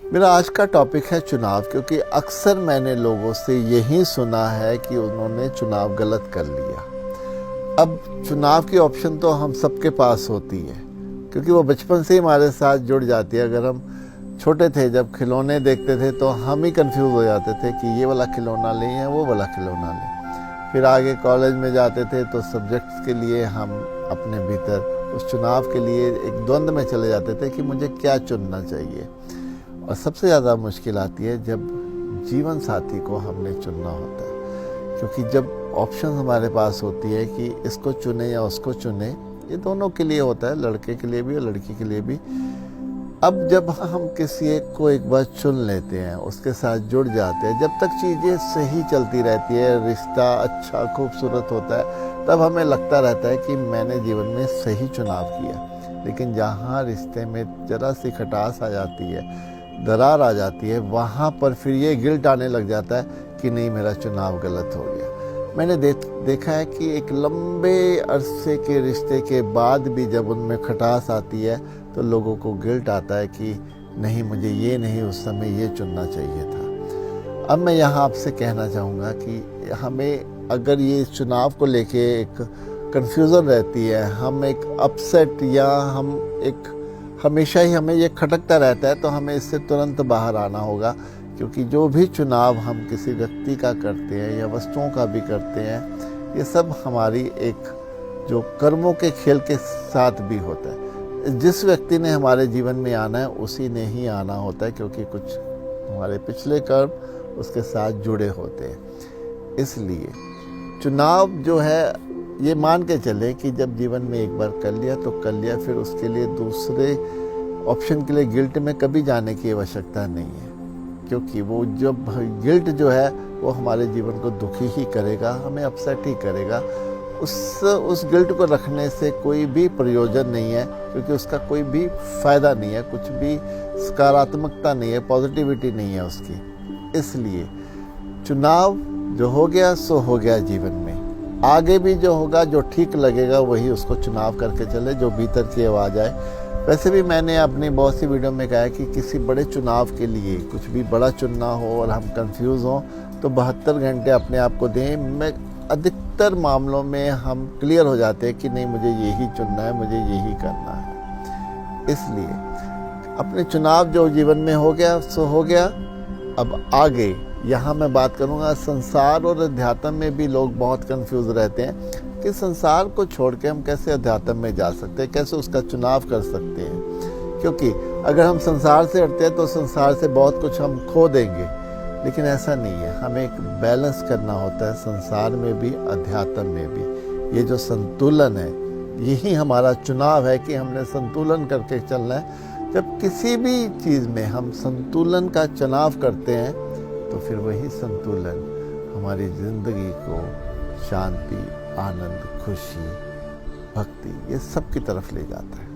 मेरा आज का टॉपिक है चुनाव, क्योंकि अक्सर मैंने लोगों से यही सुना है कि उन्होंने चुनाव गलत कर लिया। अब चुनाव की ऑप्शन तो हम सबके पास होती है, क्योंकि वो बचपन से ही हमारे साथ जुड़ जाती है। अगर हम छोटे थे, जब खिलौने देखते थे तो हम ही कंफ्यूज हो जाते थे कि ये वाला खिलौना लें या वो वाला खिलौना लें। फिर आगे कॉलेज में जाते थे तो सब्जेक्ट्स के लिए हम अपने भीतर उस चुनाव के लिए एक द्वंद्व में चले जाते थे कि मुझे क्या चुनना चाहिए। और सबसे ज़्यादा मुश्किल आती है जब जीवन साथी को हमने चुनना होता है, क्योंकि जब ऑप्शन हमारे पास होती है कि इसको चुने या उसको चुने, ये दोनों के लिए होता है, लड़के के लिए भी और लड़की के लिए भी। अब जब हम किसी एक को एक बार चुन लेते हैं, उसके साथ जुड़ जाते हैं, जब तक चीज़ें सही चलती रहती है, रिश्ता अच्छा खूबसूरत होता है, तब हमें लगता रहता है कि मैंने जीवन में सही चुनाव किया। लेकिन जहाँ रिश्ते में जरा सी खटास आ जाती है, दरार आ जाती है, वहाँ पर फिर ये गिल्ट आने लग जाता है कि नहीं, मेरा चुनाव गलत हो गया। मैंने देखा है कि एक लंबे अरसे के रिश्ते के बाद भी जब उनमें खटास आती है तो लोगों को गिल्ट आता है कि नहीं, मुझे ये नहीं, उस समय ये चुनना चाहिए था। अब मैं यहाँ आपसे कहना चाहूँगा कि हमें अगर ये चुनाव को लेके एक कन्फ्यूज़न रहती है, हम एक अपसेट या हम एक हमेशा ही हमें ये खटकता रहता है, तो हमें इससे तुरंत बाहर आना होगा। क्योंकि जो भी चुनाव हम किसी व्यक्ति का करते हैं या वस्तुओं का भी करते हैं, ये सब हमारी एक जो कर्मों के खेल के साथ भी होता है। जिस व्यक्ति ने हमारे जीवन में आना है उसी ने ही आना होता है, क्योंकि कुछ हमारे पिछले कर्म उसके साथ जुड़े होते हैं। इसलिए चुनाव जो है, ये मान के चले कि जब जीवन में एक बार कर लिया तो कर लिया, फिर उसके लिए दूसरे ऑप्शन के लिए गिल्ट में कभी जाने की आवश्यकता नहीं है। क्योंकि वो जब गिल्ट जो है वो हमारे जीवन को दुखी ही करेगा, हमें अपसेट ही करेगा। उस गिल्ट को रखने से कोई भी प्रयोजन नहीं है, क्योंकि उसका कोई भी फायदा नहीं है, कुछ भी सकारात्मकता नहीं है, पॉजिटिविटी नहीं है उसकी। इसलिए चुनाव जो हो गया सो हो गया जीवन में। आगे भी जो होगा, जो ठीक लगेगा वही उसको चुनाव करके चले, जो भीतर की आवाज़ आए। वैसे भी मैंने अपनी बहुत सी वीडियो में कहा है कि किसी बड़े चुनाव के लिए कुछ भी बड़ा चुनना हो और हम कंफ्यूज हों तो 72 घंटे अपने आप को दें। मैं अधिकतर मामलों में हम क्लियर हो जाते हैं कि नहीं, मुझे यही चुनना है, मुझे यही करना है। इसलिए अपने चुनाव जो जीवन में हो गया सो हो गया। अब आगे यहाँ मैं बात करूँगा, संसार और अध्यात्म में भी लोग बहुत कंफ्यूज रहते हैं कि संसार को छोड़ के हम कैसे अध्यात्म में जा सकते हैं, कैसे उसका चुनाव कर सकते हैं। क्योंकि अगर हम संसार से हटते हैं तो संसार से बहुत कुछ हम खो देंगे, लेकिन ऐसा नहीं है। हमें एक बैलेंस करना होता है, संसार में भी अध्यात्म में भी। ये जो संतुलन है, यही हमारा चुनाव है कि हमने संतुलन करके चलना है। जब किसी भी चीज़ में हम संतुलन का चुनाव करते हैं तो फिर वही संतुलन हमारी ज़िंदगी को शांति, आनंद, खुशी, भक्ति, ये सब की तरफ ले जाता है।